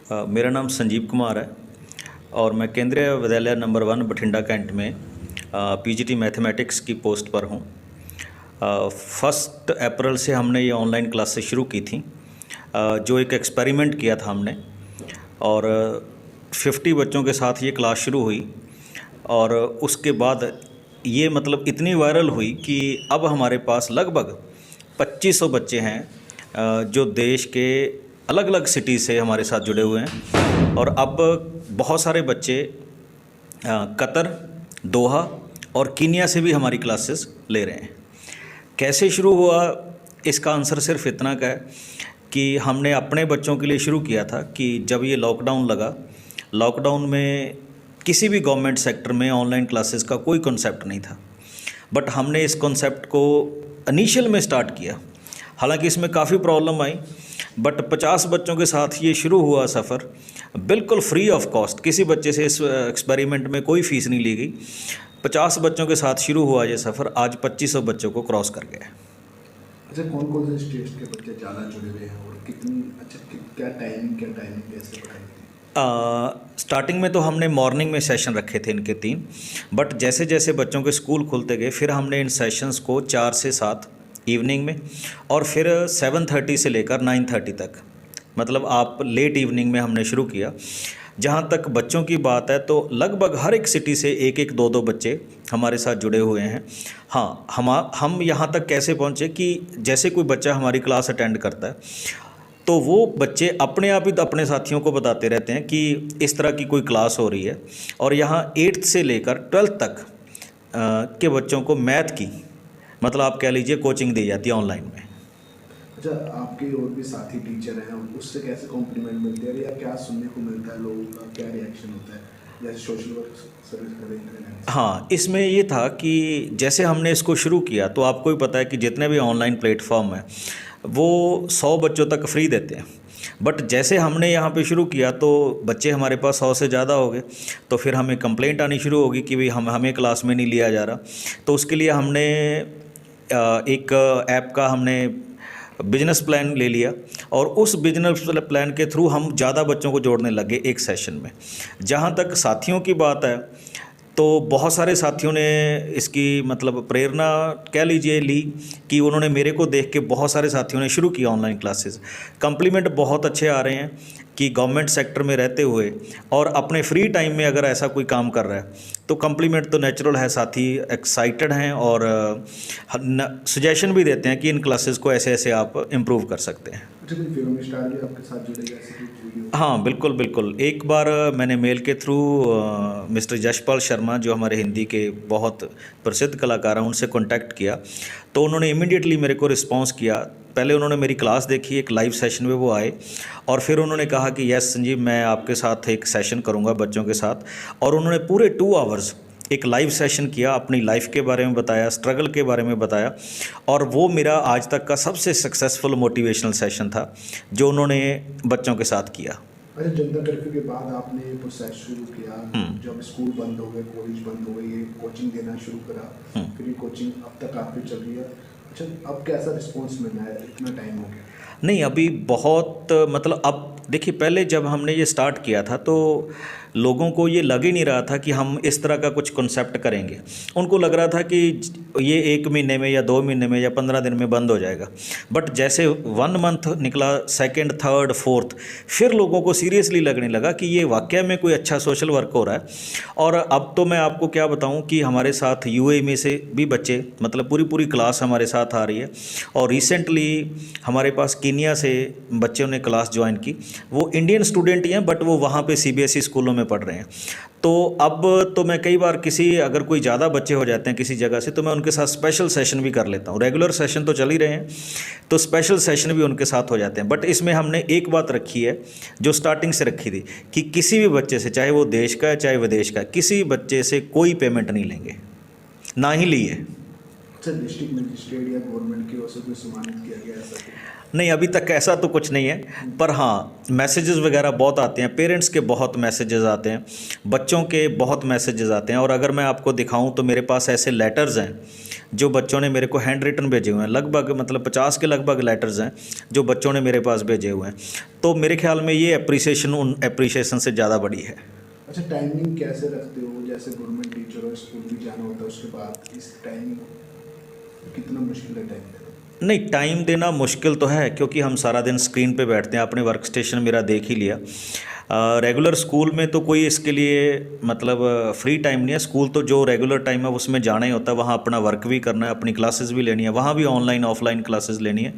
मेरा नाम संजीव कुमार है और मैं केंद्रीय विद्यालय नंबर 1 बठिंडा कैंट में पीजीटी मैथमेटिक्स की पोस्ट पर हूँ। 1 अप्रैल से हमने ये ऑनलाइन क्लासेस शुरू की थी, जो एक एक्सपेरिमेंट किया था हमने, और 50 बच्चों के साथ ये क्लास शुरू हुई। और उसके बाद ये मतलब इतनी वायरल हुई कि अब हमारे पास लगभग 2500 बच्चे हैं जो देश के अलग अलग सिटी से हमारे साथ जुड़े हुए हैं। और अब बहुत सारे बच्चे कतर, दोहा और कीनिया से भी हमारी क्लासेस ले रहे हैं। कैसे शुरू हुआ, इसका आंसर सिर्फ इतना का है कि हमने अपने बच्चों के लिए शुरू किया था कि जब ये लॉकडाउन लगा, लॉकडाउन में किसी भी गवर्नमेंट सेक्टर में ऑनलाइन क्लासेस का कोई कॉन्सेप्ट नहीं था, बट हमने इस कॉन्सेप्ट को इनिशियल में स्टार्ट किया। हालांकि इसमें काफ़ी प्रॉब्लम आई, बट 50 बच्चों के साथ ये शुरू हुआ सफ़र, बिल्कुल फ्री ऑफ कॉस्ट। किसी बच्चे से इस एक्सपेरिमेंट में कोई फ़ीस नहीं ली गई। 50 बच्चों के साथ शुरू हुआ ये सफ़र, आज 2500 बच्चों को क्रॉस कर गया है। अच्छा, कौन कौन से स्टेट्स के बच्चे ज़्यादा जुड़े हुए हैं और कितनी, क्या टाइमिंग कैसे पढ़ाई थी? स्टार्टिंग में तो हमने मॉर्निंग में सेशन रखे थे इनके 3, बट जैसे जैसे बच्चों के स्कूल खुलते गए फिर हमने इन सेशंस को 4 से 7 इवनिंग में, और फिर 7:30 से लेकर 9:30 तक, मतलब आप लेट इवनिंग में हमने शुरू किया। जहाँ तक बच्चों की बात है तो लगभग हर एक सिटी से 1-1, 2-2 बच्चे हमारे साथ जुड़े हुए हैं। हाँ, हम यहाँ तक कैसे पहुँचे कि जैसे कोई बच्चा हमारी क्लास अटेंड करता है तो वो बच्चे अपने आप ही अपने साथियों को बताते रहते हैं कि इस तरह की कोई क्लास हो रही है। और यहाँ 8th से लेकर 12th तक के बच्चों को मैथ की, मतलब आप कह लीजिए, कोचिंग दी जाती है ऑनलाइन में। अच्छा, आपके और भी साथी टीचर हैं, उससे कैसे कॉम्प्लीमेंट मिलते हैं या क्या सुनने को मिलता है, लोगों का क्या रिएक्शन होता है जैसे सोशल वर्क सर्विस करें? हाँ, इसमें ये था कि जैसे हमने इसको शुरू किया तो आपको ही पता है कि जितने भी ऑनलाइन प्लेटफॉर्म हैं वो 100 बच्चों तक फ्री देते हैं, बट जैसे हमने यहाँ पे शुरू किया तो बच्चे हमारे पास 100 से ज़्यादा हो गए। तो फिर हमें कंप्लेंट आनी शुरू होगी कि भाई हमें क्लास में नहीं लिया जा रहा। तो उसके लिए हमने एक ऐप का हमने बिजनेस प्लान ले लिया, और उस बिजनेस प्लान के थ्रू हम ज़्यादा बच्चों को जोड़ने लगे एक सेशन में। जहाँ तक साथियों की बात है तो बहुत सारे साथियों ने इसकी मतलब प्रेरणा कह लीजिए ली कि उन्होंने मेरे को देख के बहुत सारे साथियों ने शुरू किया ऑनलाइन क्लासेस। कम्प्लीमेंट बहुत अच्छे आ रहे हैं कि गवर्नमेंट सेक्टर में रहते हुए और अपने फ्री टाइम में अगर ऐसा कोई काम कर रहा है तो कम्प्लीमेंट तो नेचुरल है, साथी एक्साइटेड हैं और सजेशन भी देते हैं कि इन क्लासेस को ऐसे ऐसे आप इम्प्रूव कर सकते हैं। अच्छा, कोई फिल्म स्टार भी आपके साथ जुड़ेगा ऐसे कुछ वीडियो? हाँ, बिल्कुल बिल्कुल। एक बार मैंने मेल के थ्रू मिस्टर यशपाल शर्मा, जो हमारे हिंदी के बहुत प्रसिद्ध कलाकार हैं, उनसे कांटेक्ट किया तो उन्होंने इमीडिएटली मेरे को रिस्पांस किया। पहले उन्होंने मेरी क्लास देखी, एक लाइव सेशन में वो आए, और फिर उन्होंने कहा कि यस संजीव, मैं आपके साथ एक सेशन करूँगा बच्चों के साथ। और उन्होंने पूरे 2 आवर्स एक लाइव सेशन किया, अपनी लाइफ के बारे में बताया, स्ट्रगल के बारे में बताया, और वो मेरा आज तक का सबसे सक्सेसफुल मोटिवेशनल सेशन था जो उन्होंने बच्चों के साथ किया। अच्छा, जनता कर्फ्यू के बाद आपने प्रोसेस शुरू किया, जब स्कूल बंद हो गए, कॉलेज बंद हो गए, ये कोचिंग देना शुरू करा, फिर ये कोचिंग अब तक आपकी चल रही है। अच्छा, अब कैसा रिस्पॉन्स मिल रहा है, इतना टाइम हो गया? नहीं, अभी बहुत मतलब अब देखिए, पहले जब हमने ये स्टार्ट किया था तो लोगों को ये लग ही नहीं रहा था कि हम इस तरह का कुछ कॉन्सेप्ट करेंगे। उनको लग रहा था कि ये 1 महीने में या 2 महीने में या 15 दिन में बंद हो जाएगा। बट जैसे 1 मंथ निकला, 2nd, 3rd, 4th, फिर लोगों को सीरियसली लगने लगा कि ये वाकई में कोई अच्छा सोशल वर्क हो रहा है। और अब तो मैं आपको क्या बताऊं कि हमारे साथ यूएई में से भी बच्चे, मतलब पूरी पूरी क्लास हमारे साथ आ रही है। और रिसेंटली हमारे पास कीनिया से बच्चों ने क्लास ज्वाइन की। वो इंडियन स्टूडेंट ही हैं, बट वो वहाँ पे सीबीएसई स्कूलों में पढ़ रहे हैं। तो अब तो मैं कई बार अगर कोई ज़्यादा बच्चे हो जाते हैं किसी जगह से, तो मैं उनके साथ स्पेशल सेशन भी कर लेता हूँ। रेगुलर सेशन तो चल ही रहे हैं, तो स्पेशल सेशन भी उनके साथ हो जाते हैं। बट इसमें हमने एक बात रखी है जो स्टार्टिंग से रखी थी कि किसी भी बच्चे से, चाहे वो देश का है चाहे विदेश का, किसी बच्चे से कोई पेमेंट नहीं लेंगे, ना ही लिए। अच्छा, डिस्ट्रिक्ट मजिस्ट्रेट या गवर्नमेंट की ओर से कोई सम्मानित किया गया ऐसा कुछ? नहीं, अभी तक ऐसा तो कुछ नहीं है, पर हाँ मैसेजेस वगैरह बहुत आते हैं, पेरेंट्स के बहुत मैसेजेस आते हैं, बच्चों के बहुत मैसेजेस आते हैं। और अगर मैं आपको दिखाऊं तो मेरे पास ऐसे लेटर्स हैं जो बच्चों ने मेरे को हैंड रिटन भेजे हुए हैं, लगभग मतलब 50 के लगभग लेटर्स हैं जो बच्चों ने मेरे पास भेजे हुए हैं। तो मेरे ख्याल में ये अप्रिसिएशन उन अप्रिसिएशन से ज़्यादा बड़ी है। अच्छा, टाइमिंग कैसे रखते हो? जैसे गवर्नमेंट टीचर हो, स्कूल भी जाना होता है, उसके बाद इस टाइमिंग कितना मुश्किल है टाइम देना? नहीं, टाइम देना मुश्किल तो है क्योंकि हम सारा दिन स्क्रीन पे बैठते हैं। आपने वर्क स्टेशन मेरा देख ही लिया। रेगुलर स्कूल में तो कोई इसके लिए मतलब फ्री टाइम नहीं है। स्कूल तो जो रेगुलर टाइम है उसमें जाना ही होता है, वहाँ अपना वर्क भी करना है, अपनी क्लासेस भी लेनी है, वहाँ भी ऑनलाइन ऑफलाइन क्लासेस लेनी है।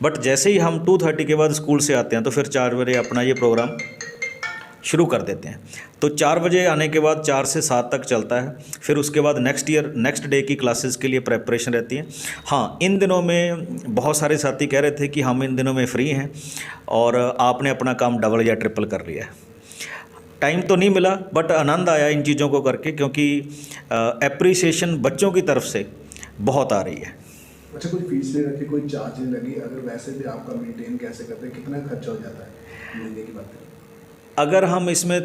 बट जैसे ही हम 2:30 के बाद स्कूल से आते हैं तो फिर 4 बजे अपना ये प्रोग्राम शुरू कर देते हैं। तो 4 बजे आने के बाद 4 से 7 तक चलता है। फिर उसके बाद नेक्स्ट डे की क्लासेस के लिए प्रेपरेशन रहती है। हाँ, इन दिनों में बहुत सारे साथी कह रहे थे कि हम इन दिनों में फ्री हैं और आपने अपना काम डबल या ट्रिपल कर लिया है। टाइम तो नहीं मिला बट आनंद आया इन चीज़ों को करके, क्योंकि एप्रिसिएशन बच्चों की तरफ से बहुत आ रही है। अच्छा, कोई फीस नहीं रखी, कोई चार्ज नहीं लगी? अगर वैसे भी आपका मेंटेन कैसे करते हैं, कितना खर्चा हो जाता है महीने की बात करें? अगर हम इसमें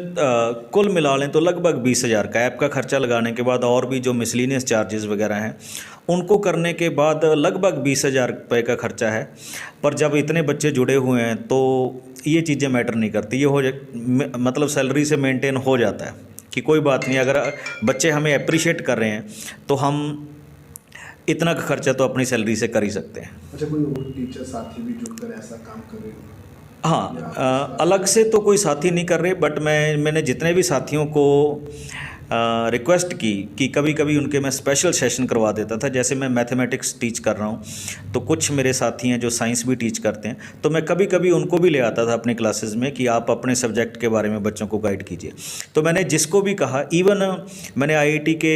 कुल मिला लें तो लगभग 20,000 का ऐप का खर्चा लगाने के बाद और भी जो मिसलिनियस चार्जेस वगैरह हैं उनको करने के बाद लगभग 20,000 रुपये का खर्चा है। पर जब इतने बच्चे जुड़े हुए हैं तो ये चीज़ें मैटर नहीं करती, ये मतलब सैलरी से मेंटेन हो जाता है कि कोई बात नहीं, अगर बच्चे हमें अप्रिशिएट कर रहे हैं तो हम इतना का खर्चा तो अपनी सैलरी से कर ही सकते हैं। अच्छा, कोई और टीचर साथी भी जुड़कर ऐसा काम कर रहे हो? हाँ, अलग से तो कोई साथी नहीं कर रहे, बट मैंने जितने भी साथियों को रिक्वेस्ट की कि कभी कभी उनके मैं स्पेशल सेशन करवा देता था। जैसे मैं मैथमेटिक्स टीच कर रहा हूँ तो कुछ मेरे साथी हैं जो साइंस भी टीच करते हैं, तो मैं कभी कभी उनको भी ले आता था अपनी क्लासेस में कि आप अपने सब्जेक्ट के बारे में बच्चों को गाइड कीजिए। तो मैंने जिसको भी कहा, इवन मैंने आईआईटी के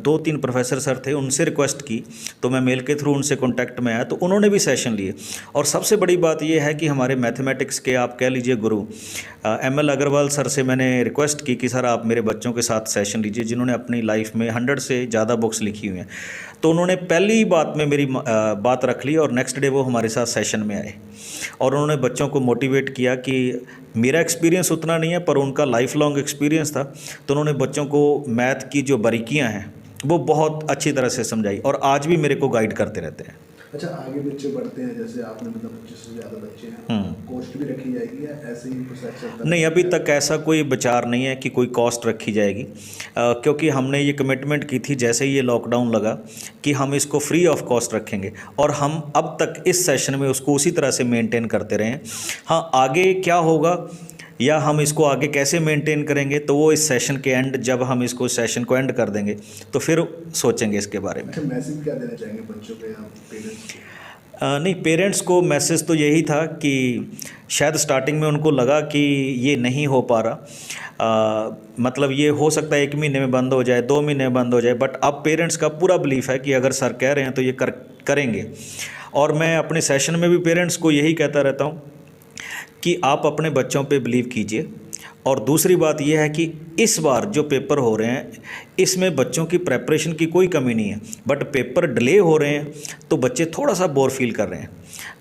2-3 प्रोफेसर सर थे, उनसे रिक्वेस्ट की, तो मैं मेल के थ्रू उनसे कॉन्टैक्ट में आया तो उन्होंने भी सेशन लिए। और सबसे बड़ी बात यह है कि हमारे मैथमेटिक्स के आप कह लीजिए गुरु ML अग्रवाल सर से मैंने रिक्वेस्ट की कि सर आप मेरे बच्चों के साथ सेशन लीजिए, जिन्होंने अपनी लाइफ में 100 से ज़्यादा बुक्स लिखी हुई हैं। तो उन्होंने पहली ही बात में मेरी बात रख ली और नेक्स्ट डे वो हमारे साथ सेशन में आए और उन्होंने बच्चों को मोटिवेट किया कि मेरा एक्सपीरियंस उतना नहीं है पर उनका लाइफ लॉन्ग एक्सपीरियंस था। तो उन्होंने बच्चों को मैथ की जो बारीकियाँ हैं वो बहुत अच्छी तरह से समझाई और आज भी मेरे को गाइड करते रहते हैं। अच्छा, आगे बच्चे बढ़ते हैं, जैसे आपने मतलब 25 से ज़्यादा बच्चे हैं, कॉस्ट भी रखी जाएगी या ऐसे ही प्रोसेस चलता है? नहीं, अभी तक ऐसा कोई विचार नहीं है कि कोई कॉस्ट रखी जाएगी, क्योंकि हमने ये कमिटमेंट की थी जैसे ही ये लॉकडाउन लगा कि हम इसको फ्री ऑफ कॉस्ट रखेंगे और हम अब तक इस सेशन में उसको उसी तरह से मेंटेन करते रहे हैं। हाँ, आगे क्या होगा या हम इसको आगे कैसे मेंटेन करेंगे तो वो इस सेशन के एंड, जब हम इसको सेशन को एंड कर देंगे तो फिर सोचेंगे इसके बारे में। अच्छा, मैसेज क्या देना चाहेंगे बच्चों को या पेरेंट्स को? नहीं, पेरेंट्स को मैसेज तो यही था कि शायद स्टार्टिंग में उनको लगा कि ये नहीं हो पा रहा, मतलब ये हो सकता है 1 महीने में बंद हो जाए, 2 महीने में बंद हो जाए, बट अब पेरेंट्स का पूरा बिलीफ है कि अगर सर कह रहे हैं तो ये करेंगे। और मैं अपने सेशन में भी पेरेंट्स को यही कहता रहता हूँ कि आप अपने बच्चों पे बिलीव कीजिए। और दूसरी बात यह है कि इस बार जो पेपर हो रहे हैं इसमें बच्चों की प्रेपरेशन की कोई कमी नहीं है, बट पेपर डिले हो रहे हैं तो बच्चे थोड़ा सा बोर फील कर रहे हैं।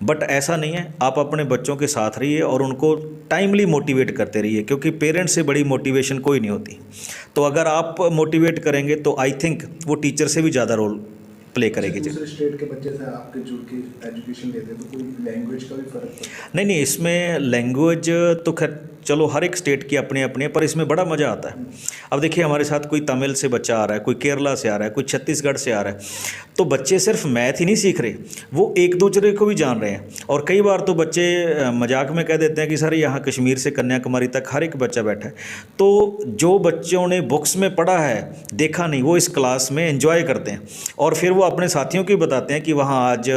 बट ऐसा नहीं है, आप अपने बच्चों के साथ रहिए और उनको टाइमली मोटिवेट करते रहिए, क्योंकि पेरेंट्स से बड़ी मोटिवेशन कोई नहीं होती। तो अगर आप मोटिवेट करेंगे तो आई थिंक वो टीचर से भी ज़्यादा रोल प्ले करेगी। दूसरे स्टेट के बच्चे से आपके जुड़ के एजुकेशन लेते हैं तो कोई लैंग्वेज का भी फ़र्क पड़ता है? नहीं, इसमें लैंग्वेज तो खैर चलो हर एक स्टेट की अपनी अपनी है, पर इसमें बड़ा मज़ा आता है। अब देखिए हमारे साथ कोई तमिल से बच्चा आ रहा है, कोई केरला से आ रहा है, कोई छत्तीसगढ़ से आ रहा है, तो बच्चे सिर्फ मैथ ही नहीं सीख रहे, वो एक दूसरे को भी जान रहे हैं। और कई बार तो बच्चे मजाक में कह देते हैं कि सर यहाँ कश्मीर से कन्याकुमारी तक हर एक बच्चा बैठा है। तो जो बच्चों ने बुक्स में पढ़ा है, देखा नहीं, वो इस क्लास में एंजॉय करते हैं और फिर वो अपने साथियों को बताते हैं कि वहाँ आज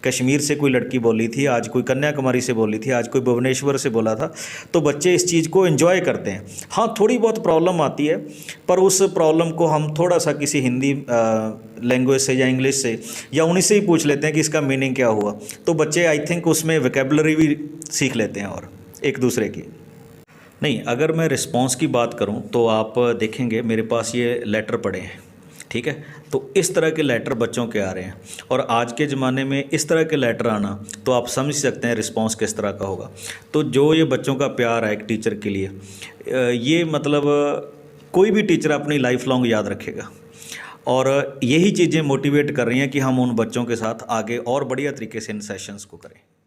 कश्मीर से कोई लड़की बोली थी, आज कोई कन्याकुमारी से बोली थी, आज कोई भुवनेश्वर से बोला था। तो बच्चे इस चीज़ को एंजॉय करते हैं। हाँ, थोड़ी बहुत प्रॉब्लम आती है, पर उस प्रॉब्लम को हम थोड़ा सा किसी हिंदी लैंग्वेज से या इंग्लिश से या उन्हीं से ही पूछ लेते हैं कि इसका मीनिंग क्या हुआ, तो बच्चे आई थिंक उसमें वोकैबुलरी भी सीख लेते हैं और एक दूसरे की। नहीं, अगर मैं रिस्पॉन्स की बात करूं तो आप देखेंगे मेरे पास ये लेटर पड़े हैं ठीक है। तो इस तरह के लेटर बच्चों के आ रहे हैं, और आज के ज़माने में इस तरह के लेटर आना, तो आप समझ सकते हैं रिस्पांस किस तरह का होगा। तो जो ये बच्चों का प्यार है एक टीचर के लिए, ये मतलब कोई भी टीचर अपनी लाइफ लॉन्ग याद रखेगा, और यही चीज़ें मोटिवेट कर रही हैं कि हम उन बच्चों के साथ आगे और बढ़िया तरीके से इन सेशंस को करें।